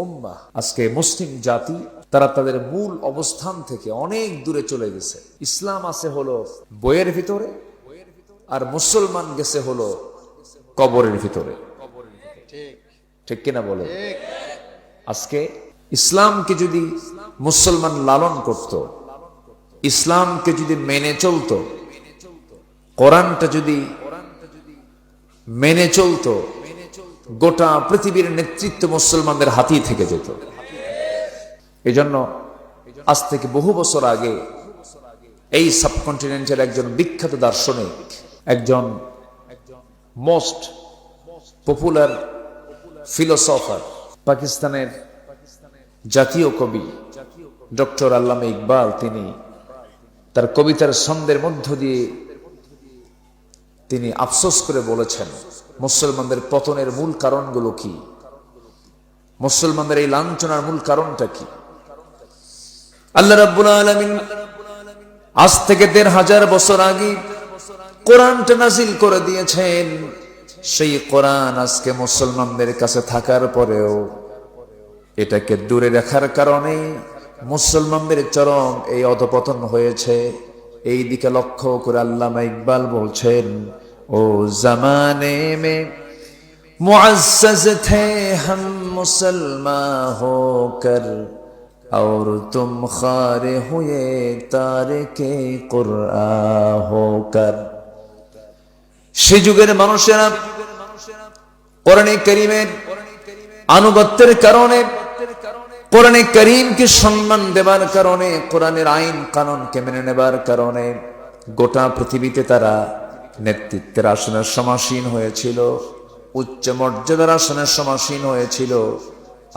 উম্মাহ, আজকে মুসলিম জাতি তারা তাদের মূল অবস্থান থেকে অনেক দূরে চলে গেছে। ইসলাম আছে হলো বইয়ের ভিতরে, আর মুসলমান গেছে হলো কবরের ভিতরে। ঠিক কিনা বলে? আজকে ইসলামকে যদি মুসলমান লালন করত, ইসলামকে যদি মেনে চলতো, কোরআনটা যদি মেনে চলতো, গোটা পৃথিবীর নেতৃত্ব মুসলমানদের হাতেই থেকে যেত। এজন্য আজ থেকে বহু বছর আগে এই সাবকন্টিনেন্টের একজন বিখ্যাত দার্শনিক, একজন মোস্ট পপুলার ফিলোসফার, পাকিস্তানের জাতীয় কবি ডক্টর আল্লামা ইকবাল, তিনি তার কবিতার ছন্দের মধ্য দিয়ে তিনি আফসোস করে বলেছেন, মুসলমানদের পতনের মূল কারণগুলো কি, মুসলমানদের এই লাঞ্ছনার মূল কারণটা কি। আল্লাহ রাব্বুল আলামিন আজ থেকে ১৫০০ বছর আগে কোরআনটা নাজিল করে দিয়েছেন। সেই কোরআন আজকে মুসলমানদের কাছে থাকার পরেও এটাকে দূরে রাখার কারণে মুসলমানদের চরম এই অধপতন হয়েছে। এই দিকে লক্ষ্য করে আল্লামা ইকবাল বলছেন, ও জামানে মে মুআজ্জাজ থে হাম মুসলমান হোকর और तुम खारे हुए तारिके कुरआन होकर। সে যুগের মানুষেরা কোরআনে কারীমের আনুগত্যের কারণে, কোরআনে কারীমকে সম্মান দেবার কারণে, কোরআনের আইন কানুনকে মেনে নেবার কারণে গোটা পৃথিবীতে তারা নেতৃত্বের আসনের সমাসীন হয়েছিল, উচ্চ মর্যাদার আসনের সমাসীন হয়েছিল।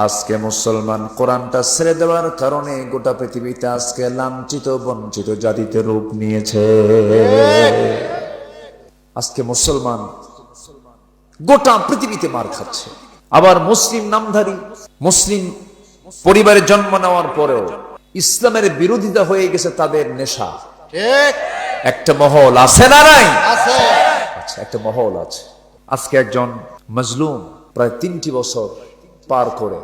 আজকে মুসলমান কোরআনটা ছেড়ে দেওয়ার কারণে গোটা পৃথিবীতে আজকে লাঞ্ছিত বঞ্চিত জাতিতে রূপ নিয়েছে। আজকে মুসলমান গোটা পৃথিবীতে মার খাচ্ছে। আবার মুসলিম নামধারী, মুসলিম পরিবারে জন্ম নেওয়ার পরেও ইসলামের বিরোধিতা হয়ে গেছে তাদের নেশা। একটা মহল আছে না নাই? আচ্ছা, একটা মহল আছে। আজকে একজন মজলুম প্রায় ৩টি বছর পার করে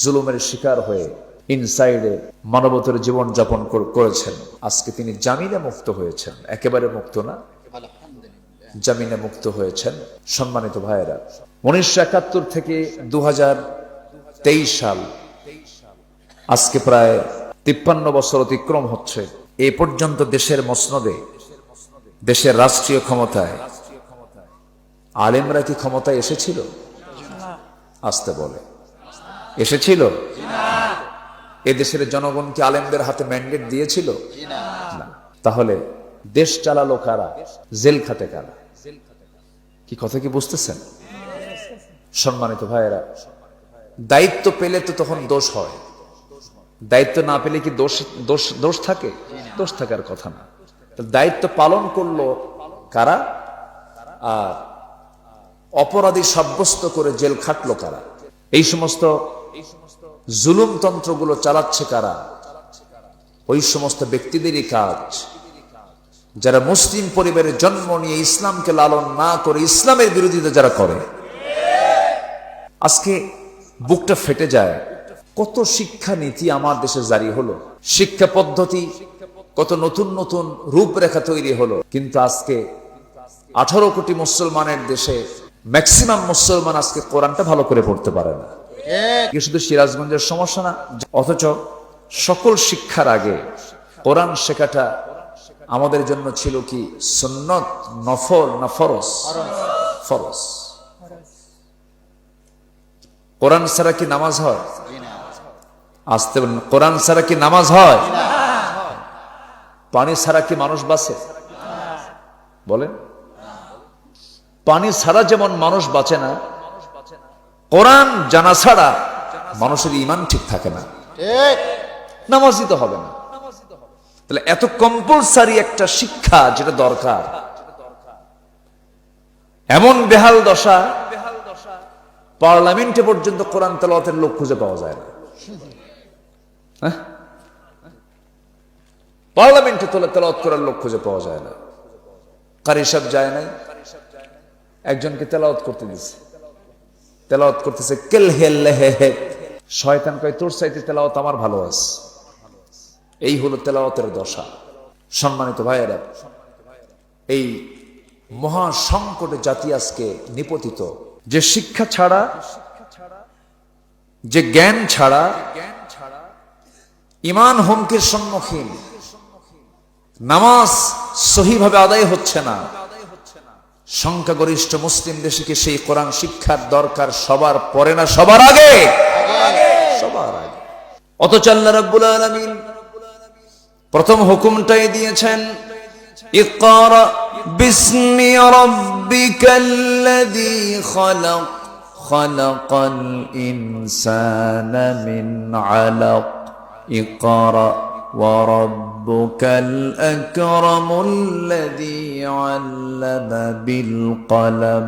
জুলুমের শিকার হয়ে ইনসাইডে মানবতার জীবন যাপন করেছেন। আজকে তিনি জামিনে মুক্ত হয়েছেন, একেবারে মুক্ত না, জামিনে মুক্ত হয়েছেন। সম্মানিত ভাইয়েরা, ১৯৭১ থেকে ২০২৩ সাল, আজকে প্রায় ৫৩ বছর অতিক্রম হচ্ছে। এ পর্যন্ত দেশের মসনদে, দেশের রাষ্ট্রীয় ক্ষমতায় আলেমরা কি ক্ষমতায় এসেছিল? আসতে বলে এসেছিল? এদেশের জনগণ কি আলেমদের হাতে ম্যান্ডেট দিয়েছিল? না। তাহলে দেশ চালালো কারা? জেল খাটে কারা? কি কথা কি বুঝতেছেন? সম্মানিত ভাইয়েরা, দায়িত্ব পেলে তো তখন দোষ হয়, দায়িত্ব না পেলে কি দোষ থাকে? দোষ থাকার কথা না। দায়িত্ব পালন করলো কারা, আর অপরাধী সাব্যস্ত করে জেল খাটলো কারা? এই সমস্ত জুলুম তন্ত্রগুলো চালাচ্ছে কারা? ওই সমস্ত ব্যক্তিদেরই কাজ যারা মুসলিম পরিবারে জন্ম নিয়ে ইসলামকে লালন না করে ইসলামের বিরোধিতা যারা করে। আজকে বুকটা ফেটে যায়, কত শিক্ষা নীতি আমার দেশে জারি হলো, শিক্ষা পদ্ধতি কত নতুন নতুন রূপরেখা তৈরি হলো, কিন্তু আজকে 18 কোটি মুসলমানের দেশে ম্যাক্সিমাম মুসলমান আজকে কোরআনটা ভালো করে পড়তে পারে না। শুধু সিরাজগঞ্জের সমস্যা না, অথচ সকল শিক্ষার আগে কোরআন শেখাটা আমাদের জন্য ছিল কি সুন্নত, নফল না ফরজ? ফরজ। কোরআন ছাড়া কি নামাজ হয়? আসতে বলেন, কোরআন ছাড়া কি নামাজ হয়? পানি ছাড়া কি মানুষ বাঁচে? বলেন, পানি ছাড়া যেমন মানুষ বাঁচে না, কোরআন জানা ছাড়া মানুষের ঈমান ঠিক থাকে না, নামাজ দিতে হবে না। তাহলে এত কম্পালসারি একটা শিক্ষা যেটা দরকার, এমন বেহাল দশা, পার্লামেন্টে পর্যন্ত কোরআন তেলাওয়াতের লোক খুঁজে পাওয়া যায় না। পার্লামেন্টে তেলাওয়াত করার লোক খুঁজে পাওয়া যায় না। কারি সাহেব যায় নাই, একজনকে তেলাওয়াত করতে দিচ্ছে, তেলাওয়াত করতেছে কেল হেল হে, শয়তান কয় তোর চাইতে তেলাওয়াত আমার ভালো আছে। এই হলো তেলাওয়াতের দশা। সম্মানিত ভাইয়েরা, এই মহা সংকটে জাতি আজকে নিপতিত। যে শিক্ষা ছাড়া, যে জ্ঞান ছাড়া ঈমান হুমকির সম্মুখীন, নামাজ সহিভাবে আদায় হচ্ছে না। সংখ্যাগরিষ্ঠ মুসলিম দেশে কি সেই কোরআন শিক্ষার দরকার সবার পরে না সবার আগে? সবার আগে। অথচ আল্লাহ রাব্বুল আলামিন প্রথম হুকুমটাই দিয়েছেন, ইকরা বিসমি রাব্বিকাল্লাযী খালাক খালাকাল ইনসানা মিন আলাক ইকরা ওয়া রাব্বুকাল আকরামুল্লাযী আল্লামা বিল কলম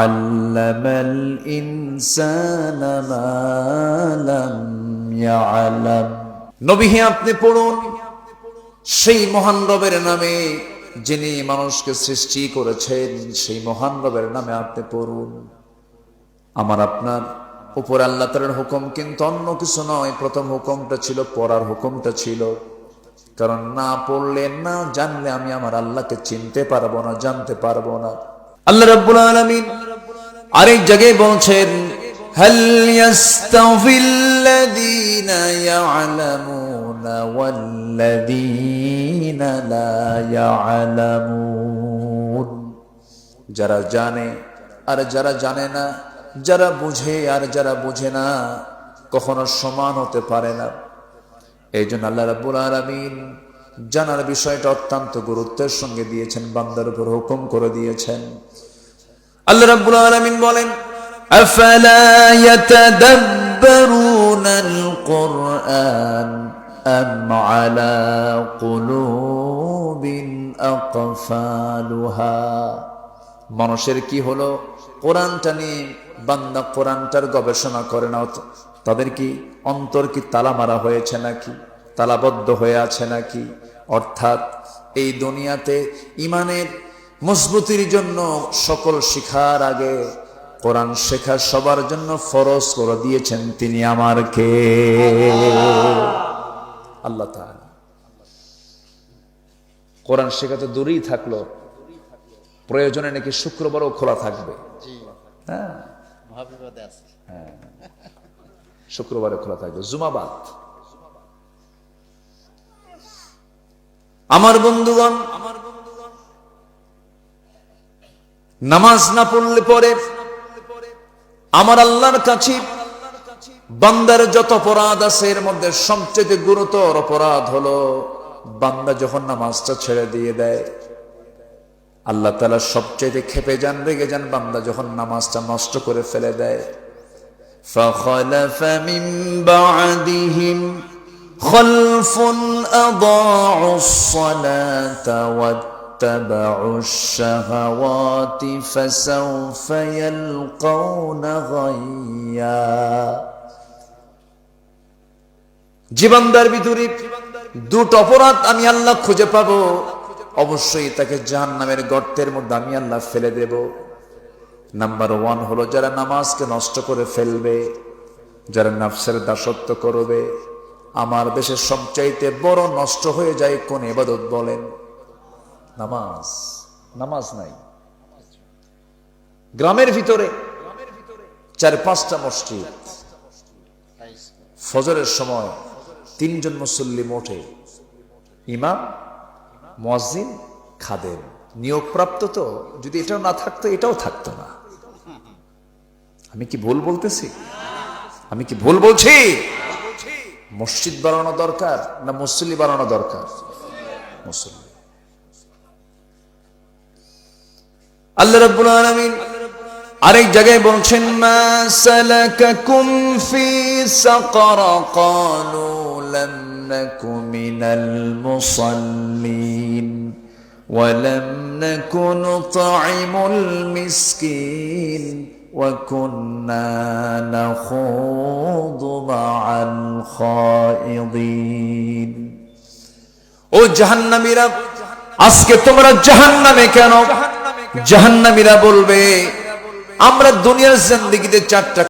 আল্লামাল ইনসানা মা লাম ইয়ালাম। নবী হে আপনি পড়ুন সেই মহান রবের নামে যিনি মানুষকে সৃষ্টি করেছেন, সেই মহান রবের নামে আপনি পড়ুন। আমার আপনার উপর আল্লাহ তাআলার হুকুম কিন্তু অন্য কিছু নয়। প্রথম হুকুমটা ছিল পড়ার হুকুমটা ছিল, কারণ না পড়লে না জানলে আমি আমার আল্লাহকে চিনতে পারবো না, জানতে পারবো না। আল্লাহ রাব্বুল আলামিন আরেক জায়গায় বলছেন, হাল ইয়াস্তাউযিল্লাযীনা ইয়া'লামুনা ওয়াল্লাযীনা লা ইয়া'লামুন। যারা জানে আর যারা জানে না, যারা বুঝে আর যারা বুঝে না, কখনো সমান হতে পারে না। এই জন্য আল্লাহ রাব্বুল আলামিন জানার বিষয়টা অত্যন্ত গুরুত্বের সঙ্গে দিয়েছেন, বান্দার উপর হুকুম করে দিয়েছেন। আল্লাহ রাব্বুল আলামিন বলেন, আফালা ইয়াতাদাব্বারুনাল কুরআন আম আলা কুলুবিন আকফালুহা। মানুষের কি হলো, কোরআনটা নিয়ে বান্দা কোরআনটার গবেষণা করে না। তাদের কি অন্তর কি তালা মারা হয়েছে নাকি, তালাবদ্ধ হয়ে আছে নাকি? অর্থাৎ এই দুনিয়াতে ঈমানের মজবুতির জন্য সকল শিখার আগে কোরআন শেখা সবার জন্য ফরজ করে দিয়েছেন তিনি আমার কে? আল্লাহ তাআলা। কোরআন শেখা তো দূরেই থাকলো, প্রয়োজনে নাকি শুক্রবারও খোলা থাকবে। হ্যাঁ, শুক্রবারে খোলা থাকবে, জুমাবাদ। আমার বন্ধুগণ, নামাজ না পড়লে পরে আমার আল্লাহর কাছে বান্দার যত অপরাধ আছে এর মধ্যে সবচেয়ে গুরুতর অপরাধ হলো বান্দা যখন নামাজটা ছেড়ে দিয়ে দেয়। আল্লাহ তাআলা সবচেয়ে খেপে যান, রেগে যান বান্দা যখন নামাজটা নষ্ট করে ফেলে দেয়। ফাখালাফা মিন বা'দিহিম খালফুন আদাউস সালাতা ওয়াত্তাবাউশ শাহাওয়াতি ফাসাউফা ইয়ালকাউনা গায়্যা। জীবনদার ভিতরে দুটো অপরাধ আমি আল্লাহ খুঁজে পাবো, অবশ্যই তাকে জাহান্নামের গর্তের মধ্যে আমি আল্লাহ ফেলে দেব। নাম্বার 1 হলো যারা নামাজকে নষ্ট করে ফেলবে, যারা নফসের দাসত্ব করবে। আমার দেশের সবচাইতে বড় নষ্ট হয়ে যায় কোন ইবাদত বলেন? নামাজ। নামাজ নাই। গ্রামের ভিতরে 4-5টা মসজিদ, ফজরের সময় 3 জন মুসল্লি মোটে, ইমাম, মুয়াজ্জিন, খাদেম, নিয়োগপ্রাপ্ত। তো যদি এটাও না থাকতো এটাও থাকতো না। আমি কি ভুল বলতেছি? আমি কি ভুল বলছি? মসজিদ বানানো দরকার না মুসল্লি বানানো দরকার? মুসল্লি। আল্লাহ রাব্বুল আলামিন আরেক জায়গায় বলছেন, মা সালাকাকুম ফি সাকার ক্বালু লাম নাকু মিনাল মুসাল্লিন ওয়া লাম নাকু নুতঈমুল মিসকিন ওয়া কুন্না নাখুযু মা'আল খায়িদিন। ও জাহান্নামীরা, আজকে তোমরা জাহান্নামে কেন? জাহান্নামীরা বলবে, আমরা দুনিয়ার জিন্দেগিতে 4টা